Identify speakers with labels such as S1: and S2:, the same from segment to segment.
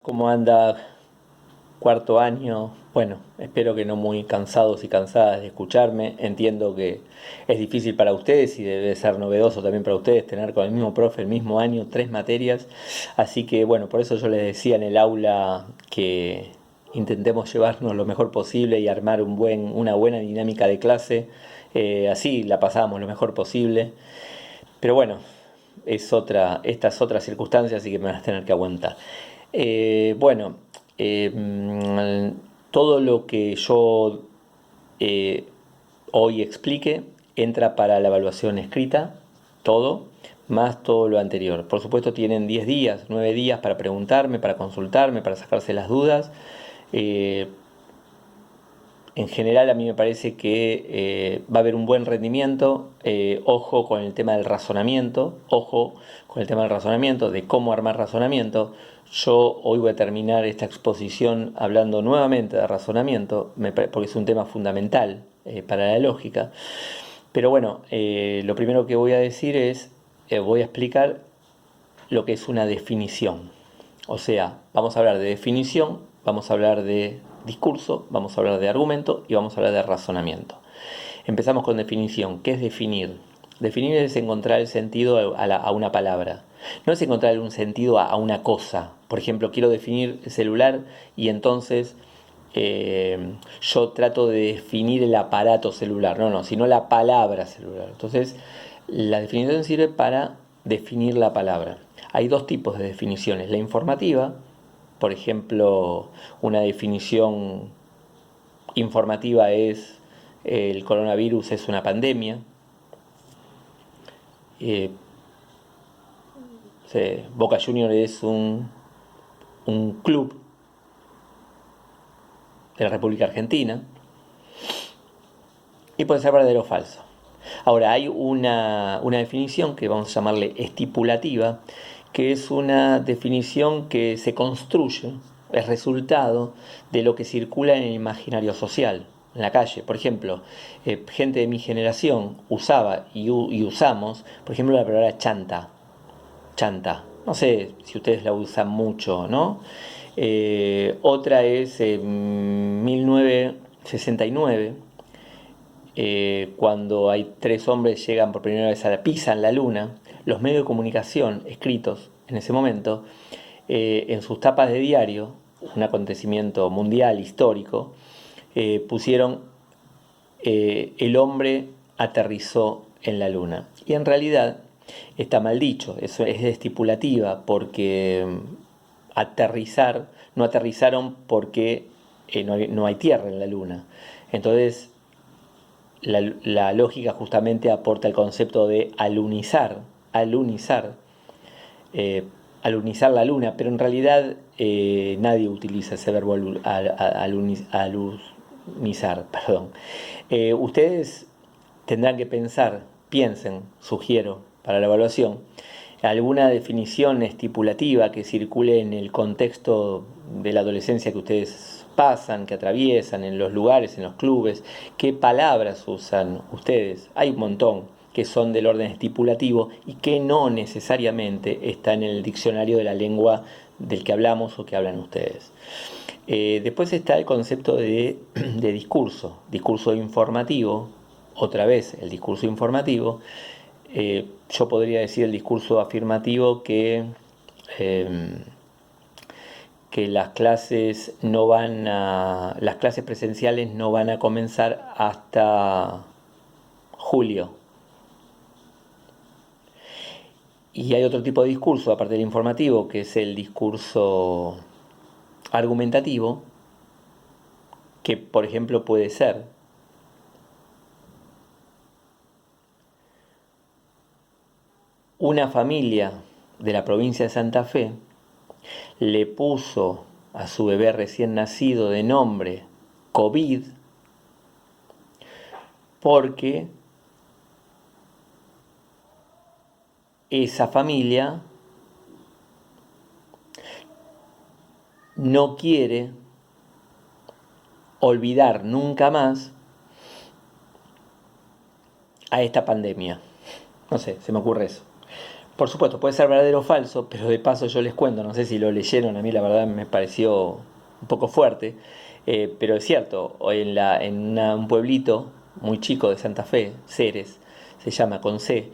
S1: ¿Cómo anda cuarto año? Bueno, espero que no muy cansados y cansadas de escucharme. Entiendo que es difícil para ustedes y debe ser novedoso también para ustedes tener con el mismo profe el mismo año tres materias. Así que bueno, por eso yo les decía en el aula que intentemos llevarnos lo mejor posible y armar una buena dinámica de clase. Así la pasábamos lo mejor posible. Pero bueno, esta es otra circunstancia, así que me vas a tener que aguantar. Bueno, todo lo que yo eh, hoy explique entra para la evaluación escrita, todo, más todo lo anterior. Por supuesto tienen 10 días, 9 días para preguntarme, para consultarme, para sacarse las dudas. Eh, en general a mí me parece que va a haber un buen rendimiento. Ojo con el tema del razonamiento, ojo con el tema del razonamiento, de cómo armar razonamiento. Yo hoy voy a terminar esta exposición hablando nuevamente de razonamiento, porque es un tema fundamental para la lógica. Pero bueno, lo primero que voy a decir es, voy a explicar lo que es una definición. O sea, vamos a hablar de definición, vamos a hablar de discurso, vamos a hablar de argumento y vamos a hablar de razonamiento. Empezamos con definición. ¿Qué es definir? Definir es encontrar el sentido a una palabra. No es encontrar un sentido a una cosa. Por ejemplo, quiero definir el celular y entonces yo trato de definir el aparato celular. No, sino la palabra celular. Entonces, la definición sirve para definir la palabra. Hay dos tipos de definiciones. La informativa, por ejemplo, una definición informativa es el coronavirus es una pandemia. Eh, Boca Junior es un club de la República Argentina. Y puede ser verdadero o falso. Ahora, hay una definición que vamos a llamarle estipulativa, que es una definición que se construye, es resultado de lo que circula en el imaginario social, en la calle. Por ejemplo, gente de mi generación usaba y usamos, por ejemplo, la palabra chanta. Chanta. No sé si ustedes la usan mucho, ¿no? Otra es 1969, cuando hay tres hombres llegan por primera vez a la pisan la luna. Los medios de comunicación escritos en ese momento, en sus tapas de diario, un acontecimiento mundial histórico, pusieron el hombre aterrizó en la luna. Y en realidad está mal dicho, eso es estipulativa, porque aterrizar, no aterrizaron porque no hay tierra en la luna. Entonces, la lógica justamente aporta el concepto de alunizar, eh, alunizar la luna, pero en realidad nadie utiliza ese verbo alunizar, perdón. Ustedes tendrán que piensen, sugiero para la evaluación, alguna definición estipulativa que circule en el contexto de la adolescencia que ustedes pasan, que atraviesan, en los lugares, en los clubes, qué palabras usan ustedes. Hay un montón que son del orden estipulativo y que no necesariamente están en el diccionario de la lengua del que hablamos o que hablan ustedes. Después está el concepto de discurso informativo. Otra vez, el discurso informativo. Yo podría decir el discurso afirmativo eh, que las clases presenciales no van a comenzar hasta julio. Y hay otro tipo de discurso, aparte del informativo, que es el discurso argumentativo, que por ejemplo puede ser: una familia de la provincia de Santa Fe le puso a su bebé recién nacido de nombre COVID porque esa familia no quiere olvidar nunca más a esta pandemia. No sé, se me ocurre eso. Por supuesto, puede ser verdadero o falso, pero de paso yo les cuento, no sé si lo leyeron, a mí la verdad me pareció un poco fuerte, pero es cierto, hoy un pueblito muy chico de Santa Fe, Ceres, se llama con C,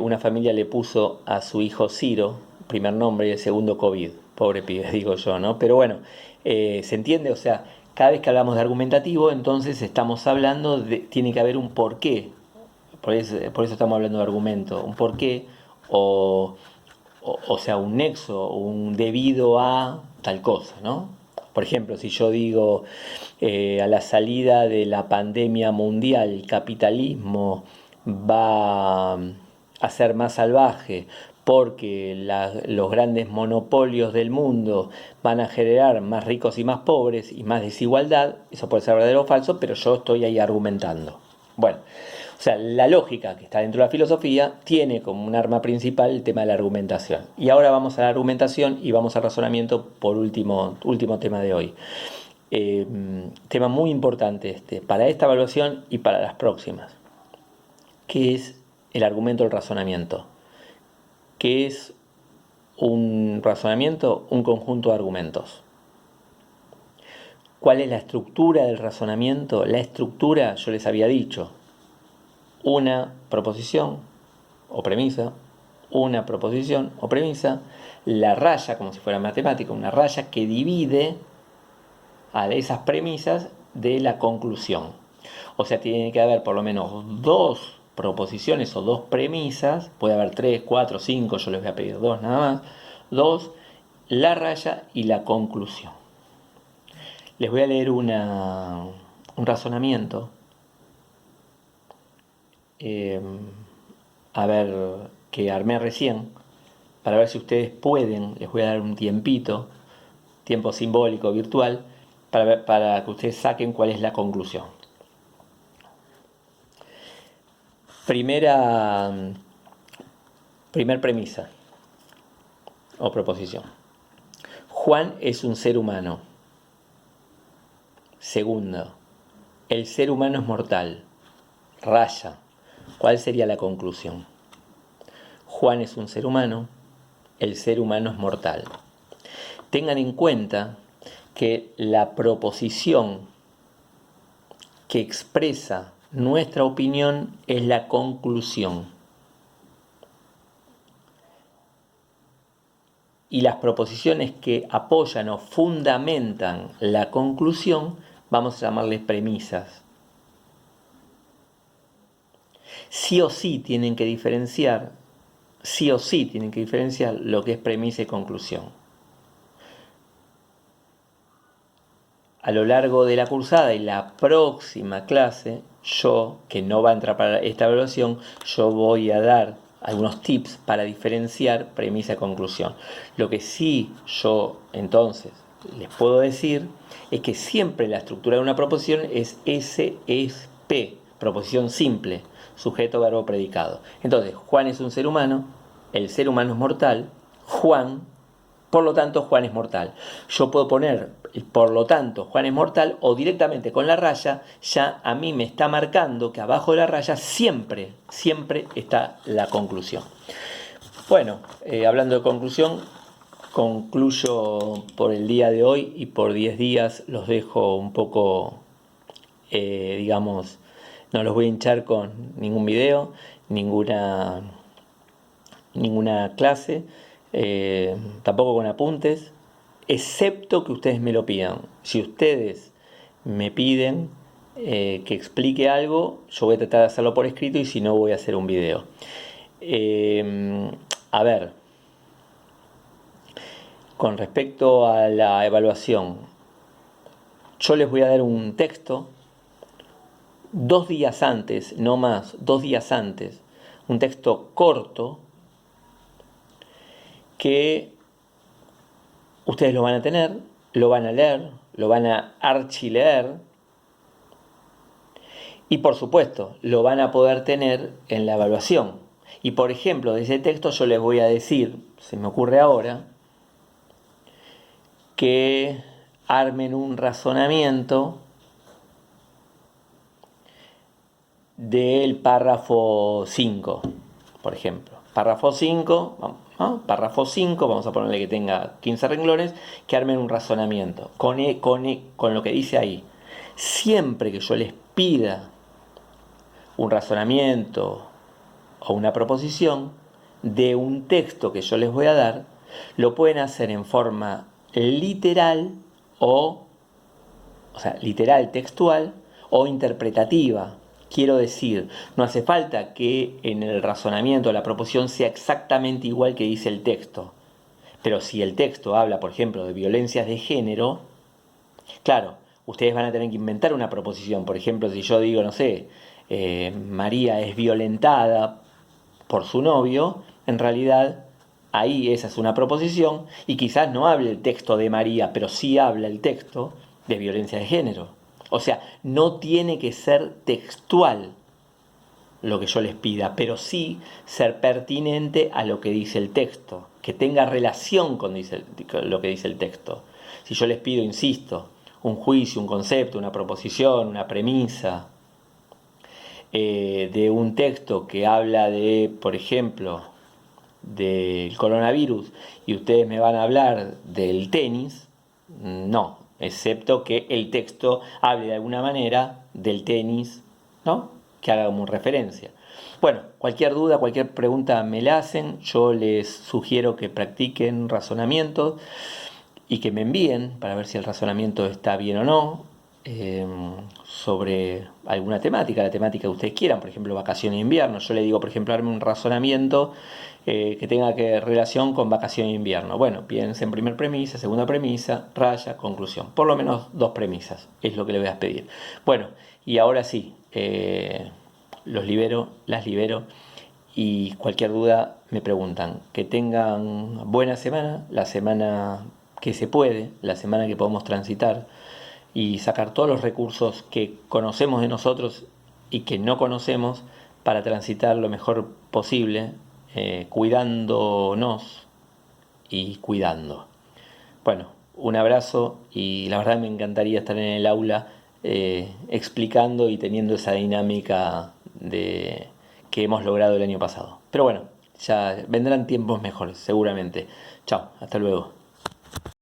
S1: una familia le puso a su hijo Ciro, primer nombre, y el segundo COVID, pobre pibe, digo yo, ¿no? Pero bueno, ¿se entiende? O sea, cada vez que hablamos de argumentativo, entonces estamos hablando tiene que haber un porqué, por eso estamos hablando de argumento, un porqué o, o sea, un nexo, un debido a tal cosa, ¿no? Por ejemplo, si yo digo a la salida de la pandemia mundial, el capitalismo va a ser más salvaje porque los grandes monopolios del mundo van a generar más ricos y más pobres y más desigualdad, eso puede ser verdadero o falso, pero yo estoy ahí argumentando. Bueno, o sea, la lógica que está dentro de la filosofía tiene como un arma principal el tema de la argumentación. Y ahora vamos a la argumentación y vamos al razonamiento por último tema de hoy. Tema muy importante para esta evaluación y para las próximas. ¿Qué es el argumento del razonamiento? ¿Qué es un razonamiento? Un conjunto de argumentos. ¿Cuál es la estructura del razonamiento? La estructura, yo les había dicho, una proposición o premisa, una proposición o premisa, la raya, como si fuera matemática, una raya que divide a esas premisas de la conclusión. O sea, tiene que haber por lo menos dos proposiciones o dos premisas, puede haber 3, 4, 5, yo les voy a pedir dos nada más, dos, la raya y la conclusión. Les voy a leer un razonamiento, a ver, que armé recién, para ver si ustedes pueden, les voy a dar un tiempito, tiempo simbólico, virtual, para que ustedes saquen cuál es la conclusión. Primer premisa o proposición. Juan es un ser humano. Segundo, el ser humano es mortal. Raya. ¿Cuál sería la conclusión? Juan es un ser humano, el ser humano es mortal. Tengan en cuenta que la proposición que expresa nuestra opinión es la conclusión. Y las proposiciones que apoyan o fundamentan la conclusión, vamos a llamarles premisas. Sí o sí tienen que diferenciar lo que es premisa y conclusión. A lo largo de la cursada y la próxima clase, yo, que no va a entrar para esta evaluación, yo voy a dar algunos tips para diferenciar premisa y conclusión. Lo que sí yo entonces les puedo decir es que siempre la estructura de una proposición es SSP, proposición simple, sujeto, verbo, predicado. Entonces, Juan es un ser humano, el ser humano es mortal, por lo tanto, Juan es mortal. Yo puedo poner, por lo tanto, Juan es mortal, o directamente con la raya, ya a mí me está marcando que abajo de la raya siempre está la conclusión. Bueno, hablando de conclusión, concluyo por el día de hoy y por 10 días los dejo un poco, digamos, no los voy a hinchar con ningún video, ninguna clase. Tampoco con apuntes, excepto que ustedes me lo pidan. Si ustedes me piden que explique algo, yo voy a tratar de hacerlo por escrito y si no voy a hacer un video. A ver, con respecto a la evaluación, yo les voy a dar un texto 2 días antes, no más, 2 días antes, un texto corto que ustedes lo van a tener, lo van a leer, lo van a archileer y por supuesto lo van a poder tener en la evaluación. Y por ejemplo, de ese texto yo les voy a decir, se me ocurre ahora, que armen un razonamiento del párrafo 5, por ejemplo. párrafo 5, ¿no? Párrafo 5, vamos a ponerle que tenga 15 renglones, que armen un razonamiento con lo que dice ahí. Siempre que yo les pida un razonamiento o una proposición de un texto que yo les voy a dar, lo pueden hacer en forma literal o sea, literal, textual o interpretativa. Quiero decir, no hace falta que en el razonamiento la proposición sea exactamente igual que dice el texto. Pero si el texto habla, por ejemplo, de violencias de género, claro, ustedes van a tener que inventar una proposición. Por ejemplo, si yo digo, no sé, María es violentada por su novio, en realidad ahí esa es una proposición y quizás no hable el texto de María, pero sí habla el texto de violencia de género. O sea, no tiene que ser textual lo que yo les pida, pero sí ser pertinente a lo que dice el texto, que tenga relación con lo que dice el texto. Si yo les pido, insisto, un juicio, un concepto, una proposición, una premisa, de un texto que habla de, por ejemplo, del coronavirus y ustedes me van a hablar del tenis, no, excepto que el texto hable de alguna manera del tenis, ¿no? Que haga como referencia. Bueno, cualquier duda, cualquier pregunta me la hacen, yo les sugiero que practiquen razonamientos y que me envíen para ver si el razonamiento está bien o no, eh, sobre alguna temática, la temática que ustedes quieran, por ejemplo, vacaciones de invierno. Yo le digo, por ejemplo, darme un razonamiento que tenga relación con vacaciones de invierno. Bueno, piensen en primera premisa, segunda premisa, raya, conclusión. Por lo menos dos premisas es lo que le voy a pedir. Bueno, y ahora sí, los libero, las libero y cualquier duda me preguntan. Que tengan buena semana, la semana que se puede, la semana que podemos transitar y sacar todos los recursos que conocemos de nosotros y que no conocemos para transitar lo mejor posible, cuidándonos y cuidando. Bueno, un abrazo y la verdad me encantaría estar en el aula explicando y teniendo esa dinámica de que hemos logrado el año pasado. Pero bueno, ya vendrán tiempos mejores, seguramente. Chao, hasta luego.